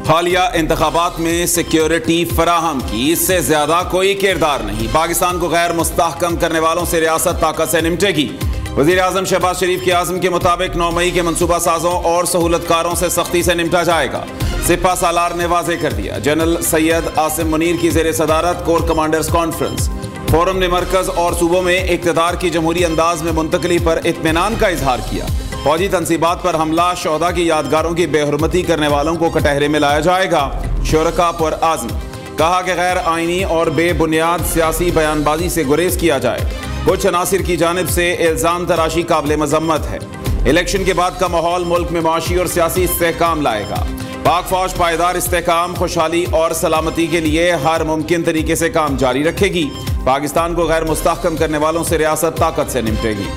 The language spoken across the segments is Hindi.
हालिया इंतखाबात में सिक्योरिटी फराहम की, इससे ज्यादा कोई किरदार नहीं। पाकिस्तान को गैर मुस्तहकम करने वालों से रियासत ताकत से निपटेगी। वज़ीर आज़म शहबाज शरीफ के आज़म के मुताबिक 9 मई के मनसूबा साजों और सहूलतकारों से सख्ती से निपटा जाएगा। सिपा सालार ने वाजे कर दिया। जनरल सैयद आसिम मुनीर की ज़ेर सदारत कोर कमांडर्स कॉन्फ्रेंस। फोरम ने मरकज और सूबों में इक़्तिदार की जमहूरी अंदाज में मुंतकली पर इत्मीनान का इजहार किया। फौजी तनसीबात पर हमला, शोहदा की यादगारों की बेहुरमती करने वालों को कटहरे में लाया जाएगा। शुरका पर आज़म। कहा कि गैर आईनी और बेबुनियाद सियासी बयानबाजी से गुरेज किया जाए। कुछ अनासिर की जानिब से इल्जाम तराशी काबिल मजम्मत है। इलेक्शन के बाद का माहौल मुल्क में मुआशी और सियासी इस्तेहकाम लाएगा। पाक फौज पायदार इस्तेहकाम, खुशहाली और सलामती के लिए हर मुमकिन तरीके से काम जारी रखेगी। पाकिस्तान को गैर मुस्तहकम करने वालों से रियासत ताकत से निपटेगी।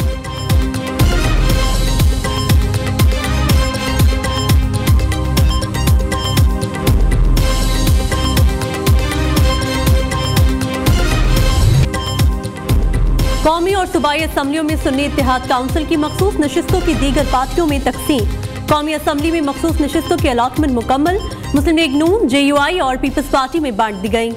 कौमी और सूबाई असम्बलियों में सुन्नी इत्तेहाद काउंसिल की मखसूस नशिस्तों की दीगर पार्टियों में तकसीम। कौमी असम्बली में मखसूस नशिस्तों की अलाटमेंट मुकम्मल। मुस्लिम लीग नून, JUI और पीपल्स पार्टी में बांट दी गई।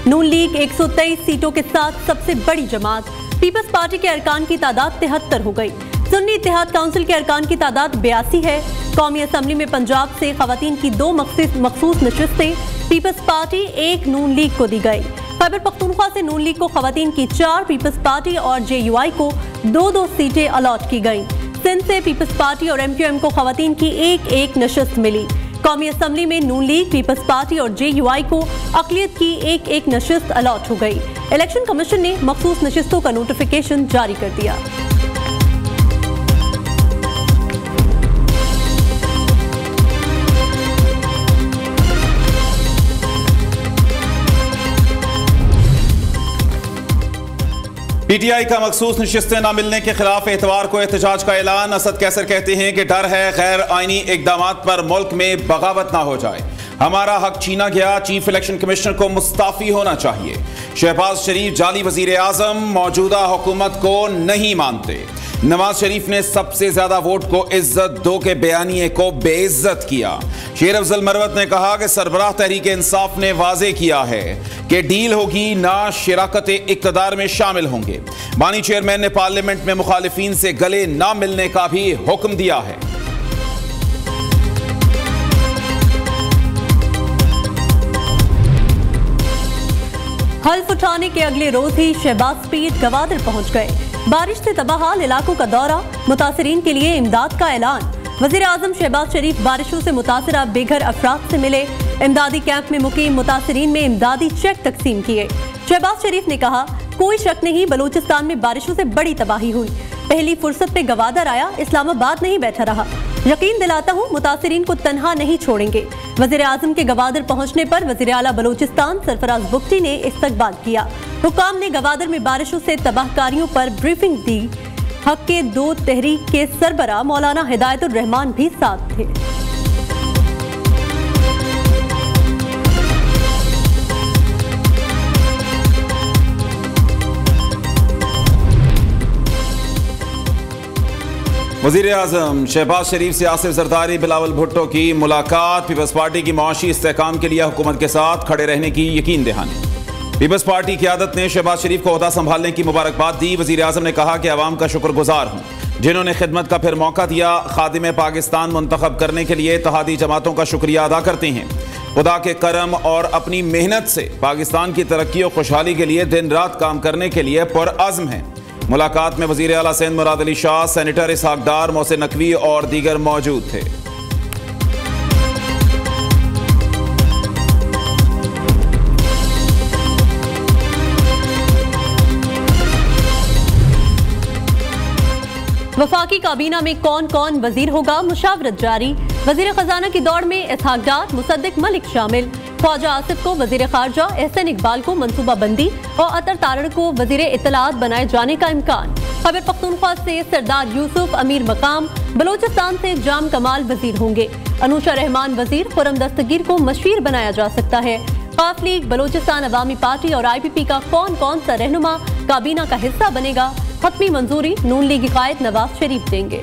नून लीग 123 सीटों के साथ सबसे बड़ी जमात। पीपल्स पार्टी के अरकान की तादाद 73 हो गई। सुन्नी इत्तेहाद काउंसिल के अरकान की तादाद 82 है। कौमी असम्बली में पंजाब से खवातीन की 2 मखसूस नशिस्तें पीपल्स पार्टी 1 नून लीग को दी गई। खैबर पख्तूनख्वा से नून लीग को खवातीन की 4, पीपल्स पार्टी और JUI को 2-2 सीटें अलॉट की गईं। सिंध से पीपल्स पार्टी और MQM को खवातीन की 1-1 नशिस्त मिली। कौमी असम्बली में नून लीग, पीपल्स पार्टी और JUI को अक़लियत की 1-1 नशिस्त अलॉट हो गई। इलेक्शन कमीशन ने मखसूस नशिस्तों का नोटिफिकेशन जारी कर दिया। PTI का मखसूस नशिस्तें न मिलने के खिलाफ एतवार को एहतजाज का ऐलान। असद कैसर कहते हैं कि डर है गैर आईनी इकदामात पर मुल्क में बगावत ना हो जाए। हमारा हक छीना गया, चीफ इलेक्शन कमिश्नर को मुस्ताफी होना चाहिए। शहबाज शरीफ जाली वजीर आजम, मौजूदा हुकूमत को नहीं मानते। नवाज शरीफ ने सबसे ज्यादा वोट को इज्जत दो के बयानिए को बेइज्जत किया। शेर अफजल मरवत ने कहा कि सरबराह तहरीक इंसाफ ने वाजे किया है कि डील होगी, ना शिराकत इक्तदार में शामिल होंगे। बानी चेयरमैन ने पार्लियामेंट में मुखालिफिन से गले ना मिलने का भी हुक्म दिया है। हल्फ उठाने के अगले रोज ही शहबाज स्पीड गवादर पहुंच गए। बारिश से तबाहाल इलाकों का दौरा, मुतासिरीन के लिए इमदाद का ऐलान। वज़ीर आज़म शहबाज शरीफ बारिशों से मुतासिरा बेघर अफराद से मिले। इमदादी कैंप में मुकीम मुतासिरीन में इमदादी चेक तकसीम किए। शहबाज शरीफ ने कहा, कोई शक नहीं बलूचिस्तान में बारिशों से बड़ी तबाही हुई। पहली फुर्सत पे गवादर आया, इस्लामाबाद नहीं बैठा रहा। यकीन दिलाता हूँ मुतासिरीन को तन्हा नहीं छोड़ेंगे। वज़ीर आज़म के गवादर पहुँचने पर वज़ीर आला बलूचिस्तान सरफराज बुख्ती ने इस्तकबाल किया। हुकाम ने गवादर में बारिशों से तबाहकारियों पर ब्रीफिंग दी। हक के 2 तहरीक के सरबरा मौलाना हिदायतुर रहमान भी साथ थे। वज़ीर आज़म शहबाज शरीफ से आसिफ जरदारी, बिलावल भुट्टो की मुलाकात। पीपल्स पार्टी की मुआशी इस्तेहकाम के लिए हुकूमत के साथ खड़े रहने की यकीन दहानी। पीपल्स पार्टी क़यादत ने शहबाज शरीफ को ओहदा संभालने की मुबारकबाद दी। वज़ीर आज़म ने कहा कि अवाम का शुक्रगुजार हूँ जिन्होंने खिदमत का फिर मौका दिया। खादिम पाकिस्तान मुंतखब करने के लिए इत्तेहादी जमातों का शुक्रिया अदा करते हैं। खुदा के करम और अपनी मेहनत से पाकिस्तान की तरक्की और खुशहाली के लिए दिन रात काम करने के लिए पुरअज़्म हैं। मुलाकात में वज़ीर आला सिंध मुराद अली शाह, सेनेटर इसहाक डार, मोहसिन नकवी और दीगर मौजूद थे। वफाकी काबीना में कौन कौन वजीर होगा, मुशावरत जारी। वजीर खजाना की दौड़ में इसहाक डार, मुसद्दिक मलिक शामिल। ख्वाजा आसिफ को वजीर खारजा, एहसन इकबाल को मनसूबा बंदी और अतर तारड़ को वजीर इत्तलात बनाए जाने का इम्कान। खैबर पख्तूनख्वा से सरदार यूसुफ अमीर मकाम, बलोचिस्तान से जाम कमाल वजीर होंगे। अनूशा रहमान वजीर, खुरम दस्तगीर को मशवीर बनाया जा सकता है। काफ लीग, बलोचिस्तान अवामी पार्टी और IPP का कौन कौन सा रहनुमा काबीना का हिस्सा बनेगा, हतमी मंजूरी नून लीग की कायद नवाज शरीफ देंगे।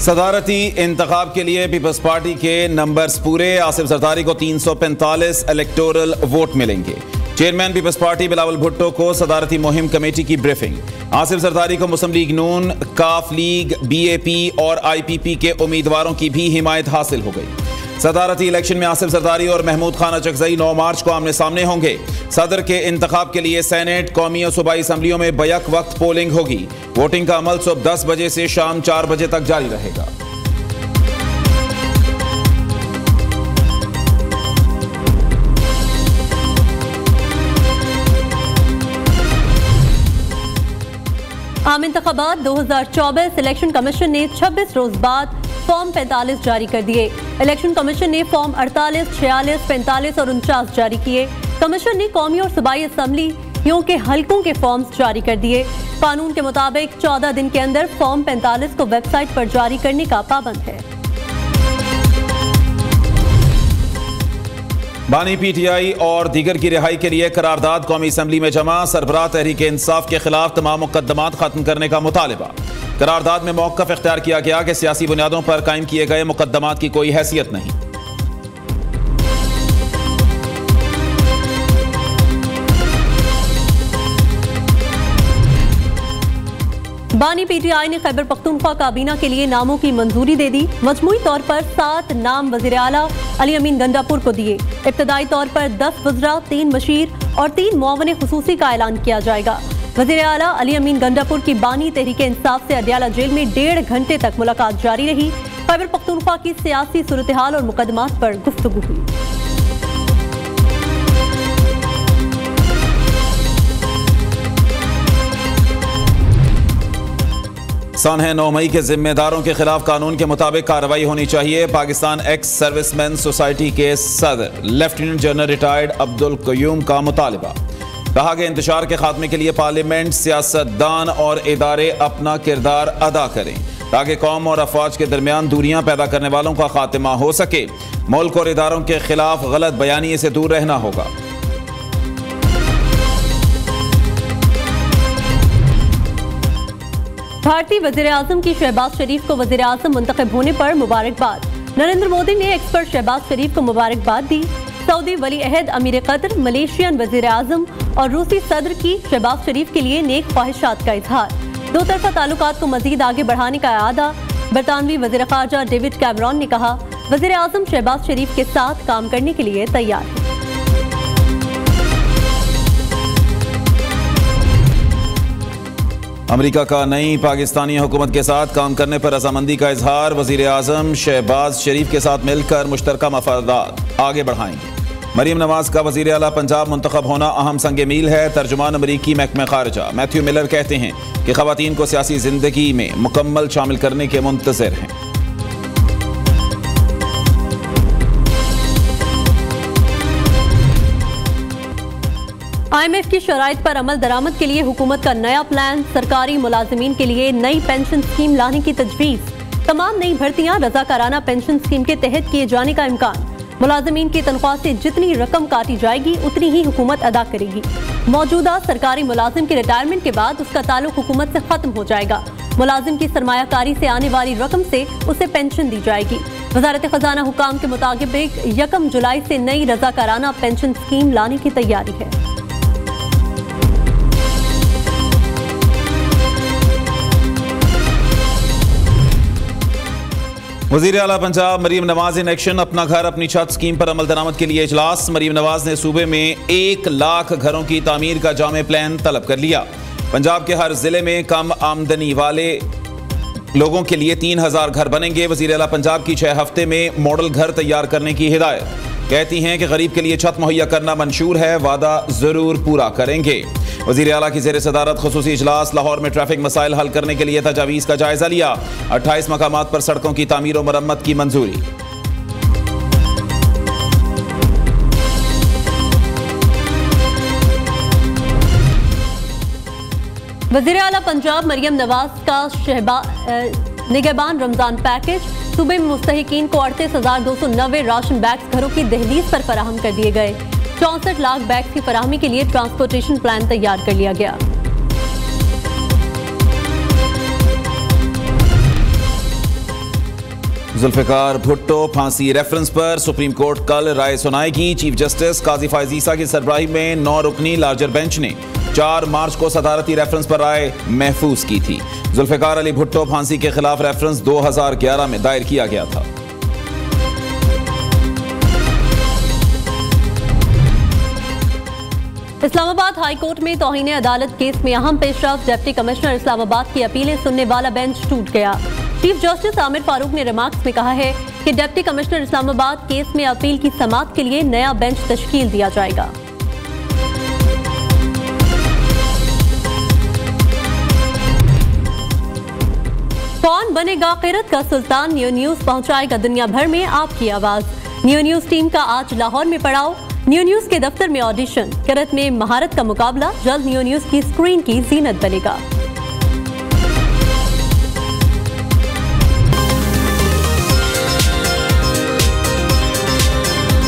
सदारती इंतखाब के लिए पीपल्स पार्टी के नंबर्स पूरे। आसिफ जरदारी को 345 इलेक्टोरल वोट मिलेंगे। Chairman Peoples Party Bilawal Bhutto को सदारती मुहिम कमेटी की ब्रीफिंग। आसिफ जरदारी को मुस्लिम लीग नून, काफ लीग, BAP और IPP के उम्मीदवारों की भी हिमायत हासिल हो गई। सदारती इलेक्शन में आसिफ जरदारी और महमूद खान अचकजई 9 मार्च को आमने सामने होंगे। सदर के इंतखाब के लिए सेनेट, कौमी और सूबाई असम्बलियों में बैक वक्त पोलिंग होगी। वोटिंग का अमल सुबह 10 बजे से शाम 4 बजे तक जारी रहेगा। आम इंतखाबात 2024 इलेक्शन कमीशन ने 26 रोज बाद फॉर्म 45 जारी कर दिए। इलेक्शन कमीशन ने फॉर्म 48, 46, 45 और 49 जारी किए। कमीशन ने कौमी और सूबाई असम्बलियों के हलकों के फॉर्म्स जारी कर दिए। कानून के मुताबिक 14 दिन के अंदर फॉर्म 45 को वेबसाइट पर जारी करने का पाबंद है। बानी PTI और दीगर की रिहाई के लिए करारदाद कौमी असम्बली में जमा। सरबराह तहरीक इंसाफ के खिलाफ तमाम मुकदमात खत्म करने का मुतालिबा। करारदाद में मौक़िफ़ इख्तियार किया गया कि सियासी बुनियादों पर कायम किए गए मुकदमात की कोई हैसियत नहीं। बानी PTI ने खैबर पख्तूनख्वा काबीना के लिए नामों की मंजूरी दे दी। मजमूई तौर पर 7 नाम वज़ीर आला अली अमीन गंडापुर को दिए। इब्तदाई तौर पर 10 वज़रा, 3 मशीर और 3 मुआवने खुसूसी का ऐलान किया जाएगा। वज़ीर आला अली अमीन गंडापुर की बानी तहरीक इंसाफ से अडियाला जेल में 1.5 घंटे तक मुलाकात जारी रही। खैबर पख्तूनख्वा की सियासी सूरत-ए-हाल और मुकदमात पर गुफ्तगू हुई। सानह 9 मई के जिम्मेदारों के खिलाफ कानून के मुताबिक कार्रवाई होनी चाहिए। पाकिस्तान एक्स सर्विसमैन सोसाइटी के सदर lieutenant general retired Abdul Qayyum का मुतालिबा। कहा कि इंतशार के खात्मे के लिए पार्लियामेंट, सियासतदान और इदारे अपना किरदार अदा करें ताकि कौम और अफवाज के दरमियान दूरियां पैदा करने वालों का खात्मा हो सके। मुल्क और इदारों के खिलाफ गलत बयानी से दूर रहना होगा। भारतीय वज़ीर आज़म की शहबाज शरीफ को वज़ीर आज़म मुंतखब होने पर मुबारकबाद। नरेंद्र मोदी ने एक्स पर शहबाज शरीफ को मुबारकबाद दी। सऊदी वली अहद अमीर कतर, मलेशियन वज़ीर आज़म और रूसी सदर की शहबाज शरीफ के लिए नेक ख्वाहिशात का इजहार। दो तरफा ताल्लुकात को मजीद आगे बढ़ाने का इरादा। बरतानवी वज़ीर ख़ारजा डेविड कैमरॉन ने कहा, वज़ीर आज़म शहबाज शरीफ के साथ काम करने के लिए तैयार है। अमेरिका का नई पाकिस्तानी हुकूमत के साथ काम करने पर रजामंदी का इजहार। वज़ीर आज़म शहबाज शरीफ के साथ मिलकर मुश्तरका मफादात आगे बढ़ाएंगे। मरीम नवाज का वज़ीर आला पंजाब मुंतखब होना अहम संग मील है। तर्जुमान अमरीकी महकमा खारजा मैथ्यू मिलर कहते हैं कि ख़वातीन को सियासी ज़िंदगी में मुकम्मल शामिल करने के मुंतज़िर हैं। IMF की शराइत पर अमल दरामद के लिए हुकूमत का नया प्लान। सरकारी मुलाजिमीन के लिए नई पेंशन स्कीम लाने की तजवीज़। तमाम नई भर्तियां रज़ाकाराना पेंशन स्कीम के तहत किए जाने का इम्कान। मुलाजिमीन की तनख्वाह से जितनी रकम काटी जाएगी उतनी ही हुकूमत अदा करेगी। मौजूदा सरकारी मुलाजिम के रिटायरमेंट के बाद उसका ताल्लुक हुकूमत से खत्म हो जाएगा। मुलाजिम की सरमायाकारी से आने वाली रकम से उसे पेंशन दी जाएगी। वजारत खजाना हुकाम के मुताबिक 1 जुलाई से नई रज़ाकाराना पेंशन स्कीम लाने की तैयारी है। वज़ीर आला पंजाब मरीम नवाज इन एक्शन। अपना घर अपनी छत स्कीम पर अमल दरामद के लिए इजलास। मरीम नवाज ने सूबे में 1 लाख घरों की तामीर का जामे प्लान तलब कर लिया। पंजाब के हर जिले में कम आमदनी वाले लोगों के लिए 3000 घर बनेंगे। वज़ीर आला पंजाब की 6 हफ्ते में मॉडल घर तैयार करने की हिदायत। कहती हैं कि गरीब के लिए छत मुहैया करना मंशूर है, वादा जरूर पूरा करेंगे। वज़ीर आला की ज़ेर सदारत खुसूसी इजलास। लाहौर में ट्रैफिक मसाइल हल करने के लिए तजावीज़ का जायजा लिया। 28 मकामात पर सड़कों की तामीर और मरम्मत की मंजूरी। वज़ीर आला पंजाब मरियम नवाज का निगहबान रमजान पैकेज। सूबे में मुस्तहिकीन को 38,290 राशन बैग्स घरों की दहलीज पर फराहम कर दिए गए। 64 लाख बैग्स की फराहमी के लिए ट्रांसपोर्टेशन प्लान तैयार कर लिया गया। जुल्फिकार भुट्टो फांसी रेफरेंस पर सुप्रीम कोर्ट कल राय सुनाएगी। चीफ जस्टिस काजी फायज ईसा की सरबराही में 9 रुकनी लार्जर बेंच ने 4 मार्च को सदारती रेफरेंस पर राय महफूज की थी। जुल्फिकार अली भुट्टो फांसी के खिलाफ रेफरेंस 2011 में दायर किया गया था। इस्लामाबाद हाई कोर्ट में तौहीन अदालत केस में अहम पेशरफ डिप्टी कमिश्नर इस्लामाबाद की अपीलें सुनने वाला बेंच टूट गया। चीफ जस्टिस आमिर फारूक ने रिमार्क्स में कहा है कि डिप्टी कमिश्नर इस्लामाबाद केस में अपील की समाअत के लिए नया बेंच तश्कील दिया जाएगा। कौन बनेगा क़िरत का सुल्तान? न्यू न्यूज पहुंचाएगा दुनिया भर में आपकी आवाज। न्यू न्यूज टीम का आज लाहौर में पड़ाव। न्यू न्यूज के दफ्तर में ऑडिशन। क़िरत में महारत का मुकाबला जल्द न्यू न्यूज की स्क्रीन की जीनत बनेगा।